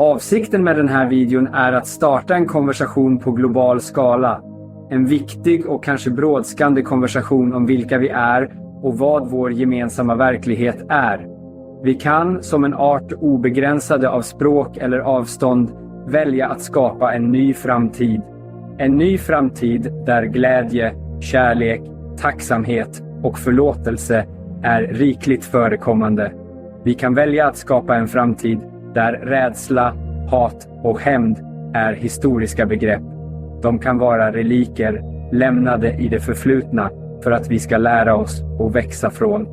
Avsikten med den här videon är att starta en konversation på global skala. En viktig och kanske brådskande konversation om vilka vi är och vad vår gemensamma verklighet är. Vi kan, som en art obegränsade av språk eller avstånd, välja att skapa en ny framtid. En ny framtid där glädje, kärlek, tacksamhet och förlåtelse är rikligt förekommande. Vi kan välja att skapa en framtid där rädsla, hat och hämnd är historiska begrepp. De kan vara reliker lämnade i det förflutna för att vi ska lära oss och växa från.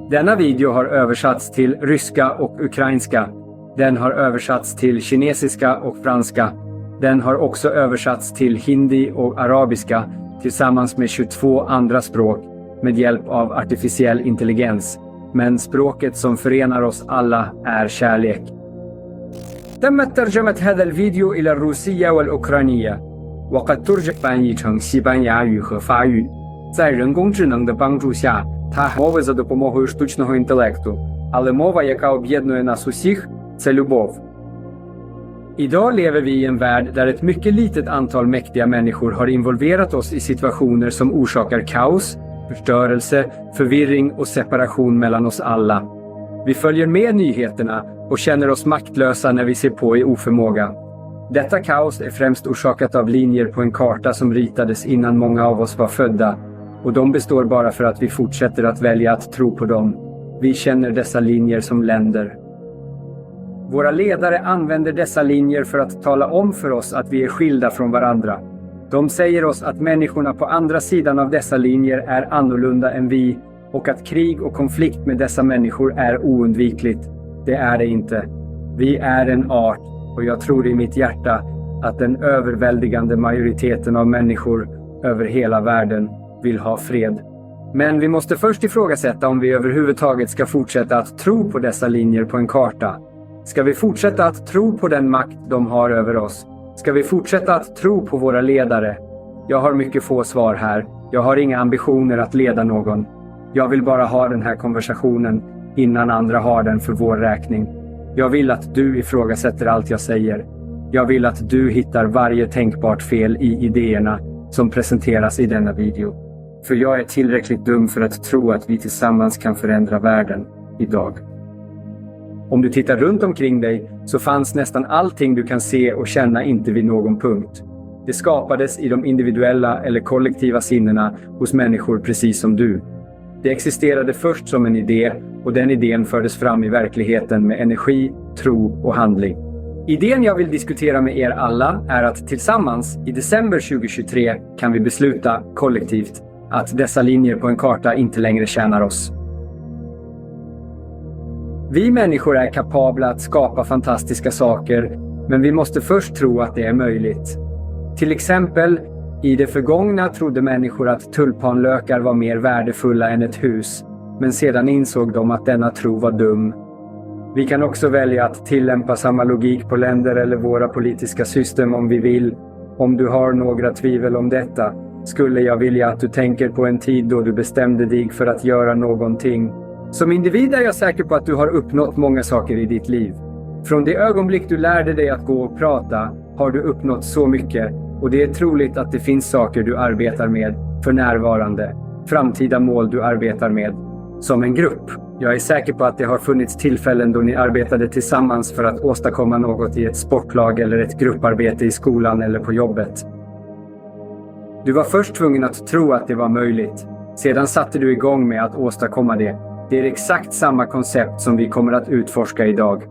Denna video har översatts till ryska och ukrainska. Den har översatts till kinesiska och franska. Den har också översatts till hindi och arabiska tillsammans med 22 andra språk med hjälp av artificiell intelligens. Men språket som förenar oss alla är kärlek. تمت ترجمة هذا الفيديو إلى الروسية والأوكرانية وقد ترجم 翻译成西班牙语和法语。在人工智能的帮助下, мови за допомогою штучного інтелекту, але мова, яка об'єднує нас усіх, це любов. Idag lever vi i en värld där ett mycket litet antal mäktiga människor har involverat oss i situationer som orsakar kaos, förstörelse, förvirring och separation mellan oss alla. Vi följer med nyheterna och känner oss maktlösa när vi ser på i oförmåga. Detta kaos är främst orsakat av linjer på en karta som ritades innan många av oss var födda, och de består bara för att vi fortsätter att välja att tro på dem. Vi känner dessa linjer som länder. Våra ledare använder dessa linjer för att tala om för oss att vi är skilda från varandra. De säger oss att människorna på andra sidan av dessa linjer är annorlunda än vi och att krig och konflikt med dessa människor är oundvikligt. Det är det inte. Vi är en art, och jag tror i mitt hjärta att den överväldigande majoriteten av människor över hela världen vill ha fred. Men vi måste först ifrågasätta om vi överhuvudtaget ska fortsätta att tro på dessa linjer på en karta. Ska vi fortsätta att tro på den makt de har över oss? Ska vi fortsätta att tro på våra ledare? Jag har mycket få svar här. Jag har inga ambitioner att leda någon. Jag vill bara ha den här konversationen innan andra har den för vår räkning. Jag vill att du ifrågasätter allt jag säger. Jag vill att du hittar varje tänkbart fel i idéerna som presenteras i denna video. För jag är tillräckligt dum för att tro att vi tillsammans kan förändra världen idag. Om du tittar runt omkring dig så fanns nästan allting du kan se och känna inte vid någon punkt. Det skapades i de individuella eller kollektiva sinnena hos människor precis som du. Det existerade först som en idé, och den idén fördes fram i verkligheten med energi, tro och handling. Idén jag vill diskutera med er alla är att tillsammans i december 2023 kan vi besluta kollektivt att dessa linjer på en karta inte längre tjänar oss. Vi människor är kapabla att skapa fantastiska saker, men vi måste först tro att det är möjligt. Till exempel, i det förgångna trodde människor att tulpanlökar var mer värdefulla än ett hus, men sedan insåg de att denna tro var dum. Vi kan också välja att tillämpa samma logik på länder eller våra politiska system om vi vill. Om du har några tvivel om detta, skulle jag vilja att du tänker på en tid då du bestämde dig för att göra någonting. Som individ är jag säker på att du har uppnått många saker i ditt liv. Från det ögonblick du lärde dig att gå och prata har du uppnått så mycket, och det är troligt att det finns saker du arbetar med för närvarande, framtida mål du arbetar med, som en grupp. Jag är säker på att det har funnits tillfällen då ni arbetade tillsammans för att åstadkomma något i ett sportlag eller ett grupparbete i skolan eller på jobbet. Du var först tvungen att tro att det var möjligt. Sedan satte du igång med att åstadkomma det. Det är exakt samma koncept som vi kommer att utforska idag.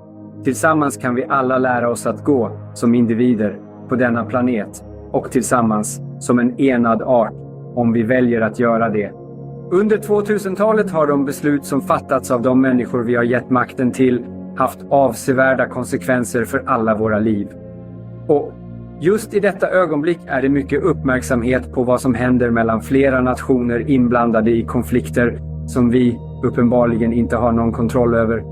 Tillsammans kan vi alla lära oss att gå som individer på denna planet, och tillsammans som en enad art om vi väljer att göra det. Under 2000-talet har de beslut som fattats av de människor vi har gett makten till haft avsevärda konsekvenser för alla våra liv. Och just i detta ögonblick är det mycket uppmärksamhet på vad som händer mellan flera nationer inblandade i konflikter som vi uppenbarligen inte har någon kontroll över.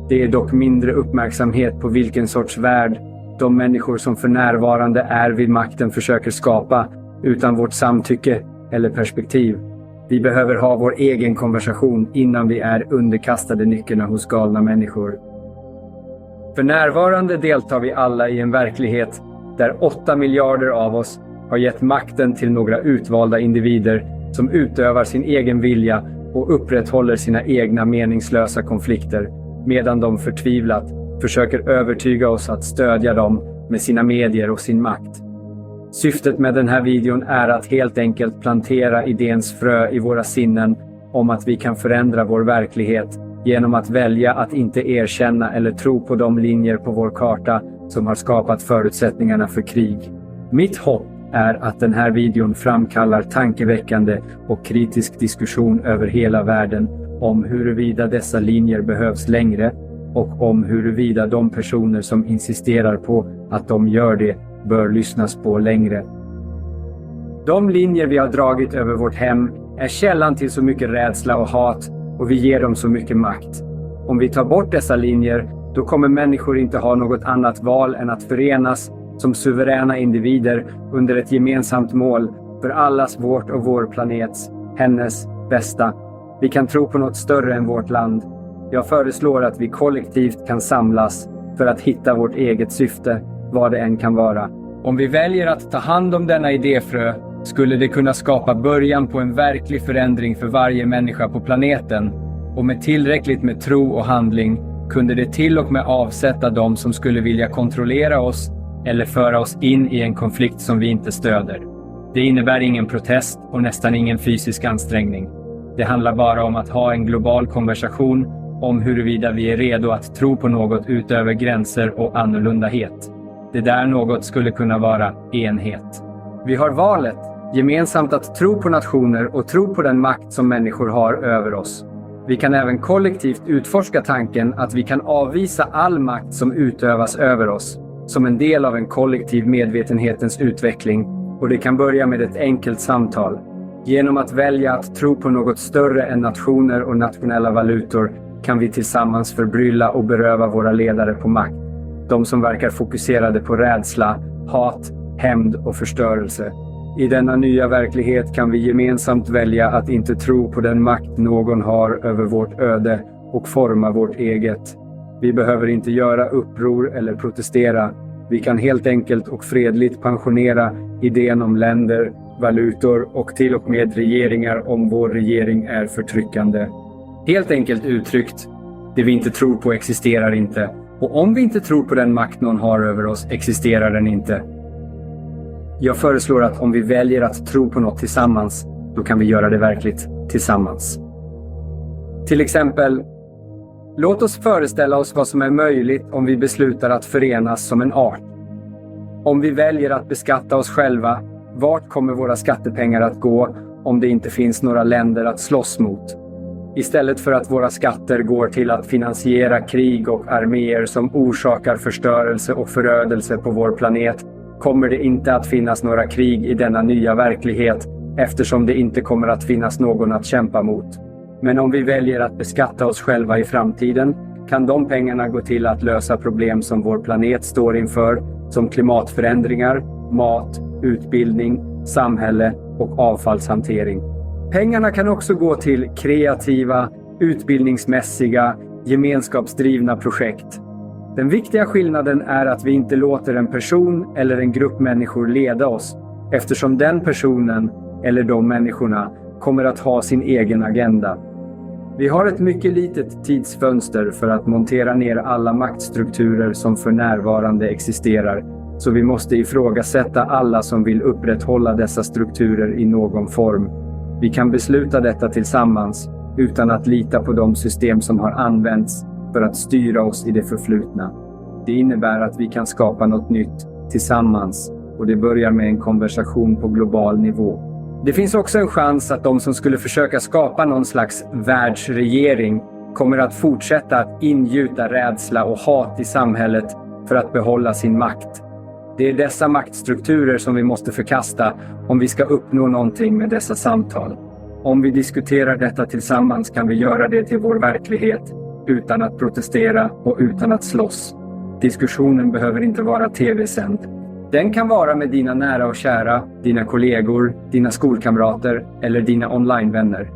Det är dock mindre uppmärksamhet på vilken sorts värld de människor som för närvarande är vid makten försöker skapa utan vårt samtycke eller perspektiv. Vi behöver ha vår egen konversation innan vi är underkastade nyckeln hos galna människor. För närvarande deltar vi alla i en verklighet där 8 miljarder av oss har gett makten till några utvalda individer som utövar sin egen vilja och upprätthåller sina egna meningslösa konflikter, medan de förtvivlat försöker övertyga oss att stödja dem med sina medier och sin makt. Syftet med den här videon är att helt enkelt plantera idéns frö i våra sinnen om att vi kan förändra vår verklighet genom att välja att inte erkänna eller tro på de linjer på vår karta som har skapat förutsättningarna för krig. Mitt hopp är att den här videon framkallar tankeväckande och kritisk diskussion över hela världen om huruvida dessa linjer behövs längre och om huruvida de personer som insisterar på att de gör det bör lyssnas på längre. De linjer vi har dragit över vårt hem är källan till så mycket rädsla och hat, och vi ger dem så mycket makt. Om vi tar bort dessa linjer, då kommer människor inte ha något annat val än att förenas som suveräna individer under ett gemensamt mål för allas vårt och vår planets, hennes, bästa. Vi kan tro på något större än vårt land. Jag föreslår att vi kollektivt kan samlas för att hitta vårt eget syfte, vad det än kan vara. Om vi väljer att ta hand om denna idéfrö skulle det kunna skapa början på en verklig förändring för varje människa på planeten. Och med tillräckligt med tro och handling kunde det till och med avsätta dem som skulle vilja kontrollera oss eller föra oss in i en konflikt som vi inte stöder. Det innebär ingen protest och nästan ingen fysisk ansträngning. Det handlar bara om att ha en global konversation om huruvida vi är redo att tro på något utöver gränser och annorlundahet. Det där något skulle kunna vara enhet. Vi har valet, gemensamt att tro på nationer och tro på den makt som människor har över oss. Vi kan även kollektivt utforska tanken att vi kan avvisa all makt som utövas över oss, som en del av en kollektiv medvetenhetens utveckling, och det kan börja med ett enkelt samtal. Genom att välja att tro på något större än nationer och nationella valutor kan vi tillsammans förbrylla och beröva våra ledare på makt. De som verkar fokuserade på rädsla, hat, hämnd och förstörelse. I denna nya verklighet kan vi gemensamt välja att inte tro på den makt någon har över vårt öde och forma vårt eget. Vi behöver inte göra uppror eller protestera. Vi kan helt enkelt och fredligt pensionera idén om länder, valutor och till och med regeringar om vår regering är förtryckande. Helt enkelt uttryckt, det vi inte tror på existerar inte. Och om vi inte tror på den makt någon har över oss existerar den inte. Jag föreslår att om vi väljer att tro på något tillsammans, då kan vi göra det verkligt tillsammans. Till exempel, låt oss föreställa oss vad som är möjligt om vi beslutar att förenas som en art. Om vi väljer att beskatta oss själva, vart kommer våra skattepengar att gå om det inte finns några länder att slåss mot? Istället för att våra skatter går till att finansiera krig och arméer som orsakar förstörelse och förödelse på vår planet, kommer det inte att finnas några krig i denna nya verklighet eftersom det inte kommer att finnas någon att kämpa mot. Men om vi väljer att beskatta oss själva i framtiden kan de pengarna gå till att lösa problem som vår planet står inför, som klimatförändringar, mat, utbildning, samhälle och avfallshantering. Pengarna kan också gå till kreativa, utbildningsmässiga, gemenskapsdrivna projekt. Den viktiga skillnaden är att vi inte låter en person eller en grupp människor leda oss, eftersom den personen eller de människorna kommer att ha sin egen agenda. Vi har ett mycket litet tidsfönster för att montera ner alla maktstrukturer som för närvarande existerar, så vi måste ifrågasätta alla som vill upprätthålla dessa strukturer i någon form. Vi kan besluta detta tillsammans utan att lita på de system som har använts för att styra oss i det förflutna. Det innebär att vi kan skapa något nytt tillsammans, och det börjar med en konversation på global nivå. Det finns också en chans att de som skulle försöka skapa någon slags världsregering kommer att fortsätta att ingjuta rädsla och hat i samhället för att behålla sin makt. Det är dessa maktstrukturer som vi måste förkasta om vi ska uppnå någonting med dessa samtal. Om vi diskuterar detta tillsammans kan vi göra det till vår verklighet utan att protestera och utan att slåss. Diskussionen behöver inte vara tv-sänd. Den kan vara med dina nära och kära, dina kollegor, dina skolkamrater eller dina onlinevänner.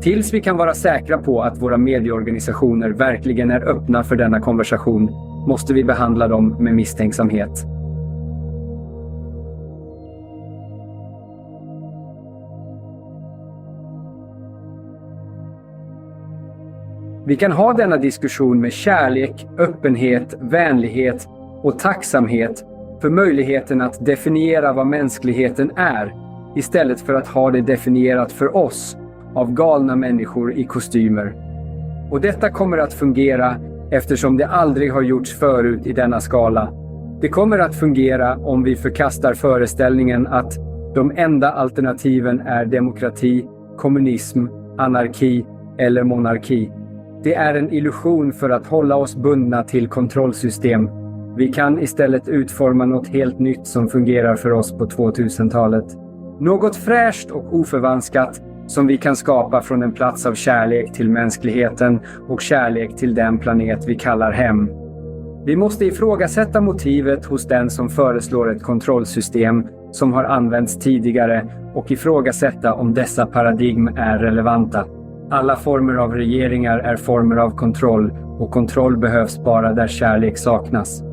Tills vi kan vara säkra på att våra medieorganisationer verkligen är öppna för denna konversation måste vi behandla dem med misstänksamhet. Vi kan ha denna diskussion med kärlek, öppenhet, vänlighet och tacksamhet för möjligheten att definiera vad mänskligheten är, istället för att ha det definierat för oss av galna människor i kostymer. Och detta kommer att fungera eftersom det aldrig har gjorts förut i denna skala. Det kommer att fungera om vi förkastar föreställningen att de enda alternativen är demokrati, kommunism, anarki eller monarki. Det är en illusion för att hålla oss bundna till kontrollsystem. Vi kan istället utforma något helt nytt som fungerar för oss på 2000-talet. Något fräscht och oförvanskat som vi kan skapa från en plats av kärlek till mänskligheten och kärlek till den planet vi kallar hem. Vi måste ifrågasätta motivet hos den som föreslår ett kontrollsystem som har använts tidigare och ifrågasätta om dessa paradigm är relevanta. Alla former av regeringar är former av kontroll och kontroll behövs bara där kärlek saknas.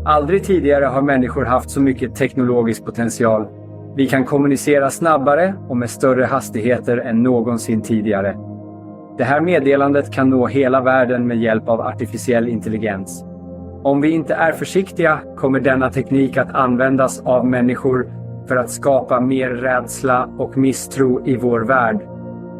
Aldrig tidigare har människor haft så mycket teknologisk potential. Vi kan kommunicera snabbare och med större hastigheter än någonsin tidigare. Det här meddelandet kan nå hela världen med hjälp av artificiell intelligens. Om vi inte är försiktiga kommer denna teknik att användas av människor för att skapa mer rädsla och misstro i vår värld.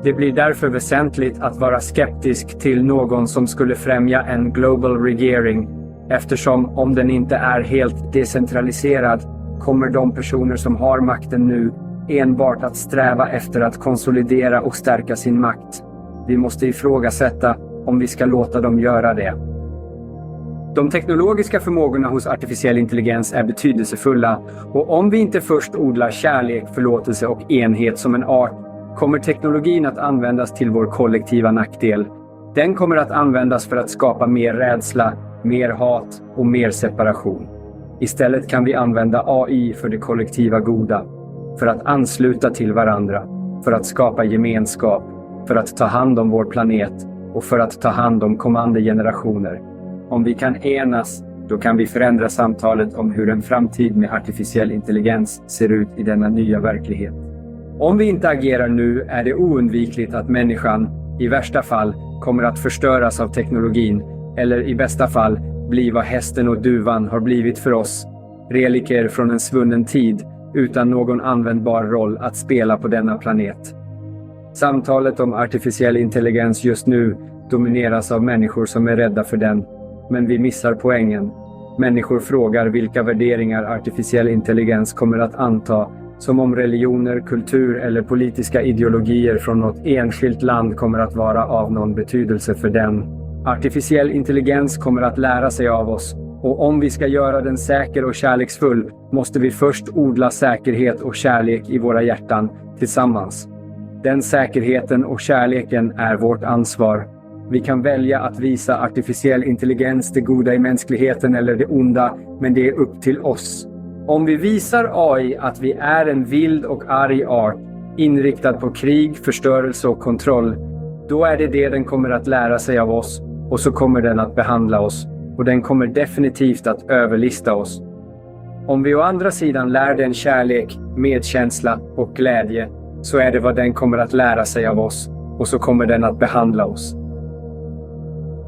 Det blir därför väsentligt att vara skeptisk till någon som skulle främja en global regering, eftersom om den inte är helt decentraliserad kommer de personer som har makten nu enbart att sträva efter att konsolidera och stärka sin makt. Vi måste ifrågasätta om vi ska låta dem göra det. De teknologiska förmågorna hos artificiell intelligens är betydelsefulla, och om vi inte först odlar kärlek, förlåtelse och enhet som en art kommer teknologin att användas till vår kollektiva nackdel. Den kommer att användas för att skapa mer rädsla, mer hat och mer separation. Istället kan vi använda AI för det kollektiva goda, för att ansluta till varandra, för att skapa gemenskap, för att ta hand om vår planet och för att ta hand om kommande generationer. Om vi kan enas, då kan vi förändra samtalet om hur en framtid med artificiell intelligens ser ut i denna nya verklighet. Om vi inte agerar nu är det oundvikligt att människan, i värsta fall, kommer att förstöras av teknologin, eller i bästa fall bli vad hästen och duvan har blivit för oss, reliker från en svunnen tid utan någon användbar roll att spela på denna planet. Samtalet om artificiell intelligens just nu domineras av människor som är rädda för den, men vi missar poängen. Människor frågar vilka värderingar artificiell intelligens kommer att anta, som om religioner, kultur eller politiska ideologier från något enskilt land kommer att vara av någon betydelse för den. Artificiell intelligens kommer att lära sig av oss, och om vi ska göra den säker och kärleksfull måste vi först odla säkerhet och kärlek i våra hjärtan tillsammans. Den säkerheten och kärleken är vårt ansvar. Vi kan välja att visa artificiell intelligens det goda i mänskligheten eller det onda, men det är upp till oss. Om vi visar AI att vi är en vild och arg art, inriktad på krig, förstörelse och kontroll, då är det den kommer att lära sig av oss, och så kommer den att behandla oss, och den kommer definitivt att överlista oss. Om vi å andra sidan lär den kärlek, medkänsla och glädje, så är det vad den kommer att lära sig av oss, och så kommer den att behandla oss.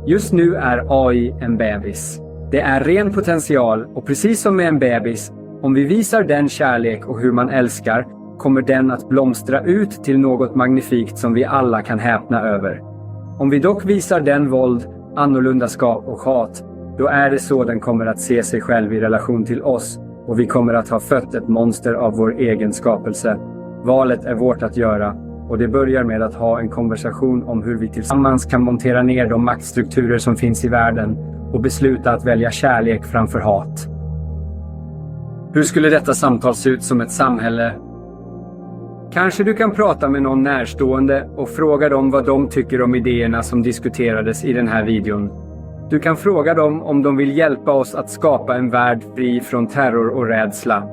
Just nu är AI en bebis. Det är ren potential, och precis som med en bebis, om vi visar den kärlek och hur man älskar, kommer den att blomstra ut till något magnifikt som vi alla kan häpna över. Om vi dock visar den våld, annorlundaskap och hat, då är det så den kommer att se sig själv i relation till oss, och vi kommer att ha fött ett monster av vår egen skapelse. Valet är vårt att göra, och det börjar med att ha en konversation om hur vi tillsammans kan montera ner de maktstrukturer som finns i världen och besluta att välja kärlek framför hat. Hur skulle detta samtal se ut som ett samhälle? Kanske du kan prata med någon närstående och fråga dem vad de tycker om idéerna som diskuterades i den här videon. Du kan fråga dem om de vill hjälpa oss att skapa en värld fri från terror och rädsla.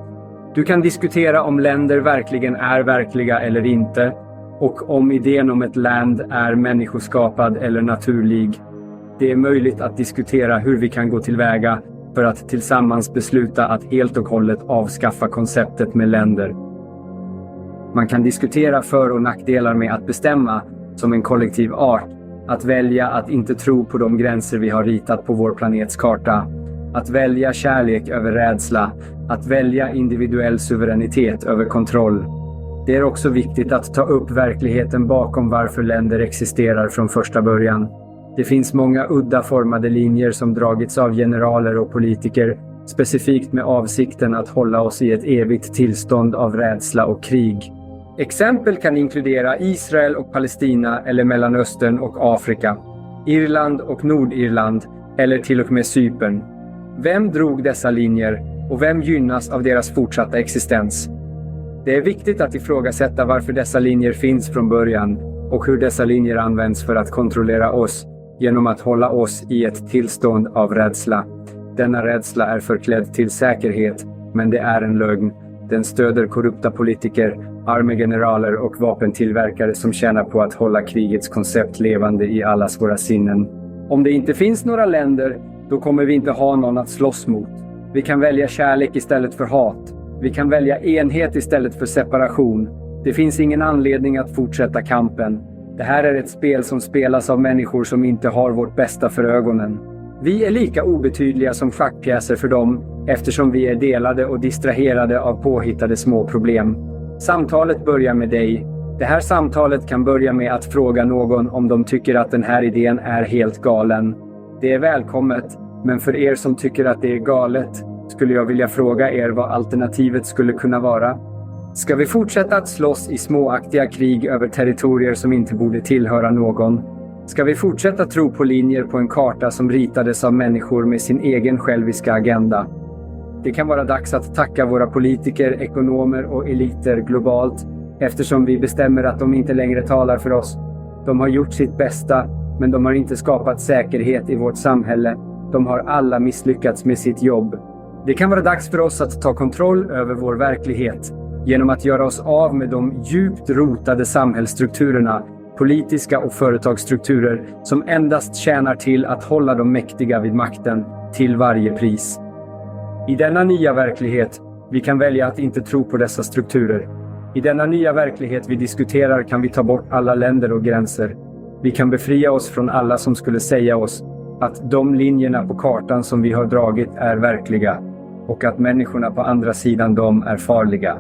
Du kan diskutera om länder verkligen är verkliga eller inte, och om idén om ett land är människoskapad eller naturlig. Det är möjligt att diskutera hur vi kan gå tillväga för att tillsammans besluta att helt och hållet avskaffa konceptet med länder. Man kan diskutera för- och nackdelar med att bestämma som en kollektiv art, att välja att inte tro på de gränser vi har ritat på vår planets karta, att välja kärlek över rädsla, att välja individuell suveränitet över kontroll. Det är också viktigt att ta upp verkligheten bakom varför länder existerar från första början. Det finns många udda formade linjer som dragits av generaler och politiker, specifikt med avsikten att hålla oss i ett evigt tillstånd av rädsla och krig. Exempel kan inkludera Israel och Palestina eller Mellanöstern och Afrika, Irland och Nordirland eller till och med Cypern. Vem drog dessa linjer och vem gynnas av deras fortsatta existens? Det är viktigt att ifrågasätta varför dessa linjer finns från början och hur dessa linjer används för att kontrollera oss genom att hålla oss i ett tillstånd av rädsla. Denna rädsla är förklädd till säkerhet, men det är en lögn. Den stöder korrupta politiker, armégeneraler och vapentillverkare som tjänar på att hålla krigets koncept levande i allas våra sinnen. Om det inte finns några länder, då kommer vi inte ha någon att slåss mot. Vi kan välja kärlek istället för hat. Vi kan välja enhet istället för separation. Det finns ingen anledning att fortsätta kampen. Det här är ett spel som spelas av människor som inte har vårt bästa för ögonen. Vi är lika obetydliga som schackpjäser för dem, eftersom vi är delade och distraherade av påhittade små problem. Samtalet börjar med dig. Det här samtalet kan börja med att fråga någon om de tycker att den här idén är helt galen. Det är välkommet, men för er som tycker att det är galet skulle jag vilja fråga er vad alternativet skulle kunna vara. Ska vi fortsätta att slåss i småaktiga krig över territorier som inte borde tillhöra någon? Ska vi fortsätta tro på linjer på en karta som ritades av människor med sin egen själviska agenda? Det kan vara dags att tacka våra politiker, ekonomer och eliter globalt, eftersom vi bestämmer att de inte längre talar för oss. De har gjort sitt bästa, men de har inte skapat säkerhet i vårt samhälle. De har alla misslyckats med sitt jobb. Det kan vara dags för oss att ta kontroll över vår verklighet genom att göra oss av med de djupt rotade samhällsstrukturerna, politiska och företagsstrukturer som endast tjänar till att hålla de mäktiga vid makten till varje pris. I denna nya verklighet, vi kan välja att inte tro på dessa strukturer. I denna nya verklighet vi diskuterar kan vi ta bort alla länder och gränser. Vi kan befria oss från alla som skulle säga oss att de linjerna på kartan som vi har dragit är verkliga och att människorna på andra sidan dem är farliga.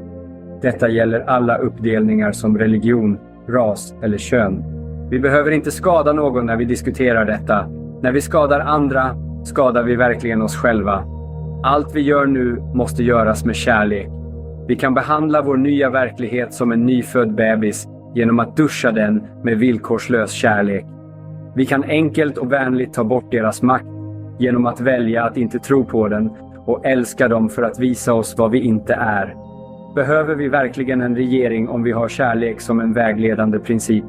Detta gäller alla uppdelningar som religion, ras eller kön. Vi behöver inte skada någon när vi diskuterar detta. När vi skadar andra, skadar vi verkligen oss själva. Allt vi gör nu måste göras med kärlek. Vi kan behandla vår nya verklighet som en nyfödd bebis genom att duscha den med villkorslös kärlek. Vi kan enkelt och vänligt ta bort deras makt genom att välja att inte tro på den och älska dem för att visa oss vad vi inte är. Behöver vi verkligen en regering om vi har kärlek som en vägledande princip?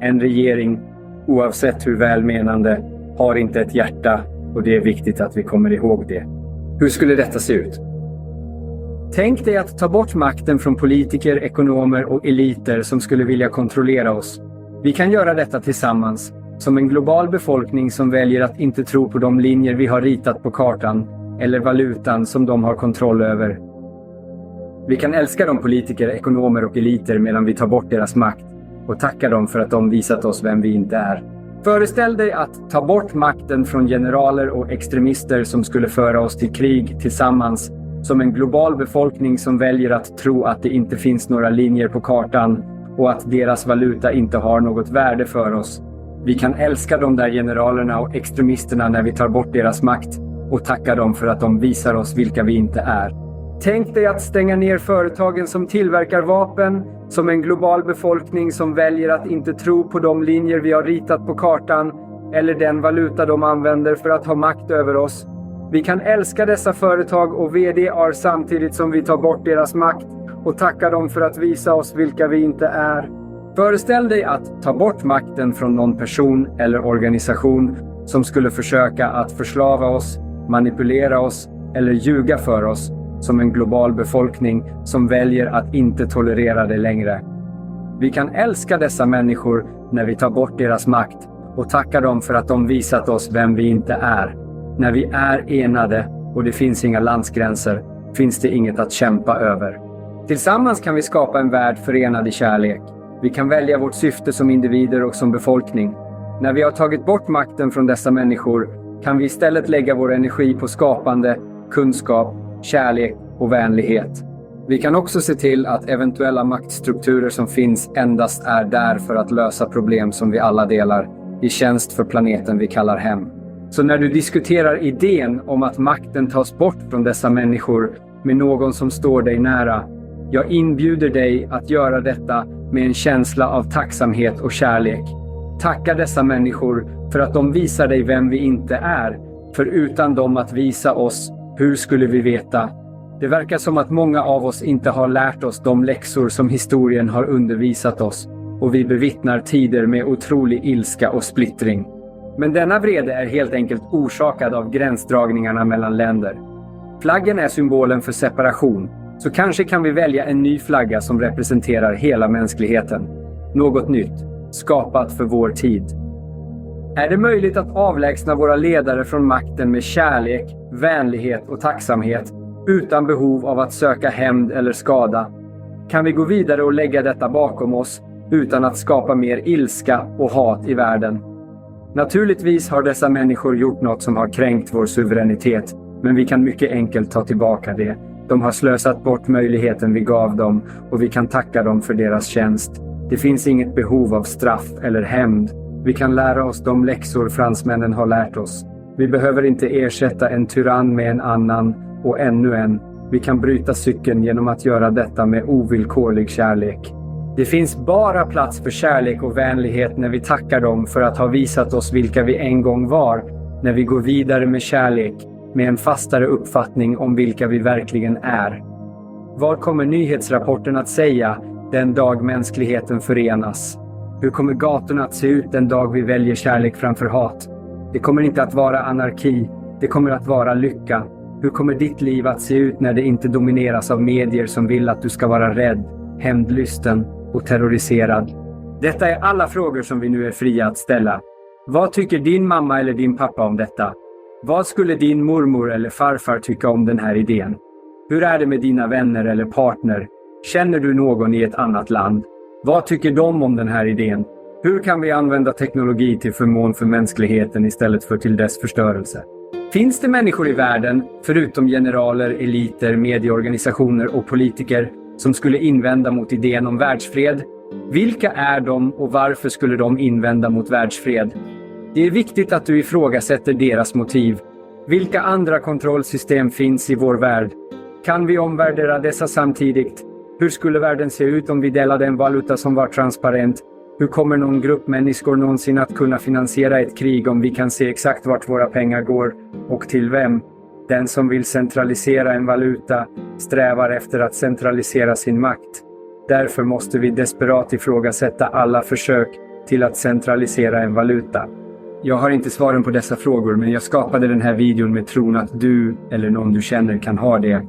En regering, oavsett hur välmenande, har inte ett hjärta och det är viktigt att vi kommer ihåg det. Hur skulle detta se ut? Tänk dig att ta bort makten från politiker, ekonomer och eliter som skulle vilja kontrollera oss. Vi kan göra detta tillsammans, som en global befolkning som väljer att inte tro på de linjer vi har ritat på kartan eller valutan som de har kontroll över. Vi kan älska de politiker, ekonomer och eliter medan vi tar bort deras makt och tacka dem för att de visat oss vem vi inte är. Föreställ dig att ta bort makten från generaler och extremister som skulle föra oss till krig tillsammans, som en global befolkning som väljer att tro att det inte finns några linjer på kartan och att deras valuta inte har något värde för oss. Vi kan älska de där generalerna och extremisterna när vi tar bort deras makt och tacka dem för att de visar oss vilka vi inte är. Tänk dig att stänga ner företagen som tillverkar vapen, som en global befolkning som väljer att inte tro på de linjer vi har ritat på kartan eller den valuta de använder för att ha makt över oss. Vi kan älska dessa företag och vd:ar samtidigt som vi tar bort deras makt och tacka dem för att visa oss vilka vi inte är. Föreställ dig att ta bort makten från någon person eller organisation som skulle försöka att förslava oss, manipulera oss eller ljuga för oss, som en global befolkning som väljer att inte tolerera det längre. Vi kan älska dessa människor när vi tar bort deras makt och tacka dem för att de visat oss vem vi inte är. När vi är enade och det finns inga landsgränser, finns det inget att kämpa över. Tillsammans kan vi skapa en värld förenad i kärlek. Vi kan välja vårt syfte som individer och som befolkning. När vi har tagit bort makten från dessa människor kan vi istället lägga vår energi på skapande, kunskap, kärlek och vänlighet. Vi kan också se till att eventuella maktstrukturer som finns endast är där för att lösa problem som vi alla delar, i tjänst för planeten vi kallar hem. Så när du diskuterar idén om att makten tas bort från dessa människor med någon som står dig nära, jag inbjuder dig att göra detta med en känsla av tacksamhet och kärlek. Tacka dessa människor för att de visar dig vem vi inte är, för utan dem att visa oss, hur skulle vi veta? Det verkar som att många av oss inte har lärt oss de läxor som historien har undervisat oss, och vi bevittnar tider med otrolig ilska och splittring. Men denna vrede är helt enkelt orsakad av gränsdragningarna mellan länder. Flaggen är symbolen för separation, så kanske kan vi välja en ny flagga som representerar hela mänskligheten. Något nytt, skapat för vår tid. Är det möjligt att avlägsna våra ledare från makten med kärlek, vänlighet och tacksamhet, utan behov av att söka hämnd eller skada? Kan vi gå vidare och lägga detta bakom oss, utan att skapa mer ilska och hat i världen? Naturligtvis har dessa människor gjort något som har kränkt vår suveränitet, men vi kan mycket enkelt ta tillbaka det. De har slösat bort möjligheten vi gav dem, och vi kan tacka dem för deras tjänst. Det finns inget behov av straff eller hämnd. Vi kan lära oss de läxor fransmännen har lärt oss. Vi behöver inte ersätta en tyrann med en annan och ännu en. Vi kan bryta cykeln genom att göra detta med ovillkorlig kärlek. Det finns bara plats för kärlek och vänlighet när vi tackar dem för att ha visat oss vilka vi en gång var, när vi går vidare med kärlek, med en fastare uppfattning om vilka vi verkligen är. Vad kommer nyhetsrapporten att säga den dag mänskligheten förenas? Hur kommer gatorna att se ut den dag vi väljer kärlek framför hat? Det kommer inte att vara anarki, det kommer att vara lycka. Hur kommer ditt liv att se ut när det inte domineras av medier som vill att du ska vara rädd, hämndlysten och terroriserad? Detta är alla frågor som vi nu är fria att ställa. Vad tycker din mamma eller din pappa om detta? Vad skulle din mormor eller farfar tycka om den här idén? Hur är det med dina vänner eller partner? Känner du någon i ett annat land? Vad tycker de om den här idén? Hur kan vi använda teknologi till förmån för mänskligheten istället för till dess förstörelse? Finns det människor i världen, förutom generaler, eliter, medieorganisationer och politiker, som skulle invända mot idén om världsfred? Vilka är de och varför skulle de invända mot världsfred? Det är viktigt att du ifrågasätter deras motiv. Vilka andra kontrollsystem finns i vår värld? Kan vi omvärdera dessa samtidigt? Hur skulle världen se ut om vi delade en valuta som var transparent? Hur kommer någon grupp människor någonsin att kunna finansiera ett krig om vi kan se exakt vart våra pengar går och till vem? Den som vill centralisera en valuta strävar efter att centralisera sin makt. Därför måste vi desperat ifrågasätta alla försök till att centralisera en valuta. Jag har inte svaren på dessa frågor, men jag skapade den här videon med tron att du eller någon du känner kan ha det.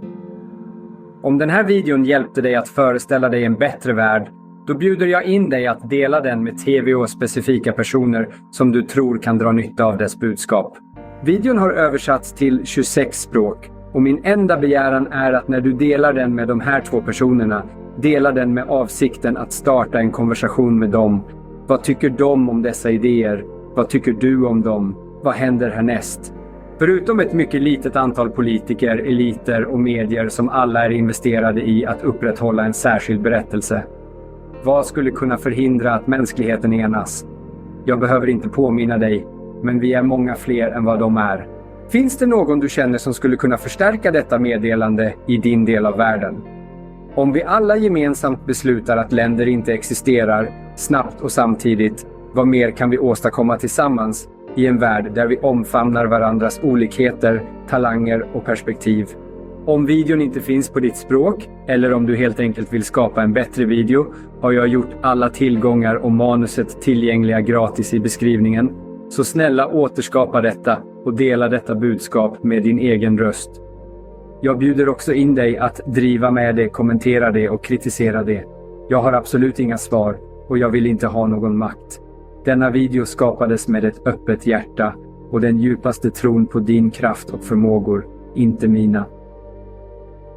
Om den här videon hjälpte dig att föreställa dig en bättre värld, då bjuder jag in dig att dela den med TV och specifika personer som du tror kan dra nytta av dess budskap. Videon har översatts till 26 språk, och min enda begäran är att när du delar den med de här 2 personerna, dela den med avsikten att starta en konversation med dem. Vad tycker de om dessa idéer? Vad tycker du om dem? Vad händer härnäst? Förutom ett mycket litet antal politiker, eliter och medier som alla är investerade i att upprätthålla en särskild berättelse. Vad skulle kunna förhindra att mänskligheten enas? Jag behöver inte påminna dig, men vi är många fler än vad de är. Finns det någon du känner som skulle kunna förstärka detta meddelande i din del av världen? Om vi alla gemensamt beslutar att länder inte existerar, snabbt och samtidigt, vad mer kan vi åstadkomma tillsammans i en värld där vi omfamnar varandras olikheter, talanger och perspektiv? Om videon inte finns på ditt språk, eller om du helt enkelt vill skapa en bättre video, har jag gjort alla tillgångar och manuset tillgängliga gratis i beskrivningen. Så snälla återskapa detta och dela detta budskap med din egen röst. Jag bjuder också in dig att driva med det, kommentera det och kritisera det. Jag har absolut inga svar och jag vill inte ha någon makt. Denna video skapades med ett öppet hjärta och den djupaste tron på din kraft och förmågor, inte mina.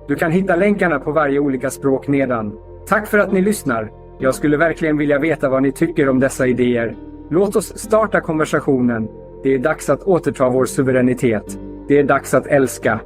Du kan hitta länkarna på varje olika språk nedan. Tack för att ni lyssnar. Jag skulle verkligen vilja veta vad ni tycker om dessa idéer. Låt oss starta konversationen. Det är dags att återta vår suveränitet. Det är dags att älska.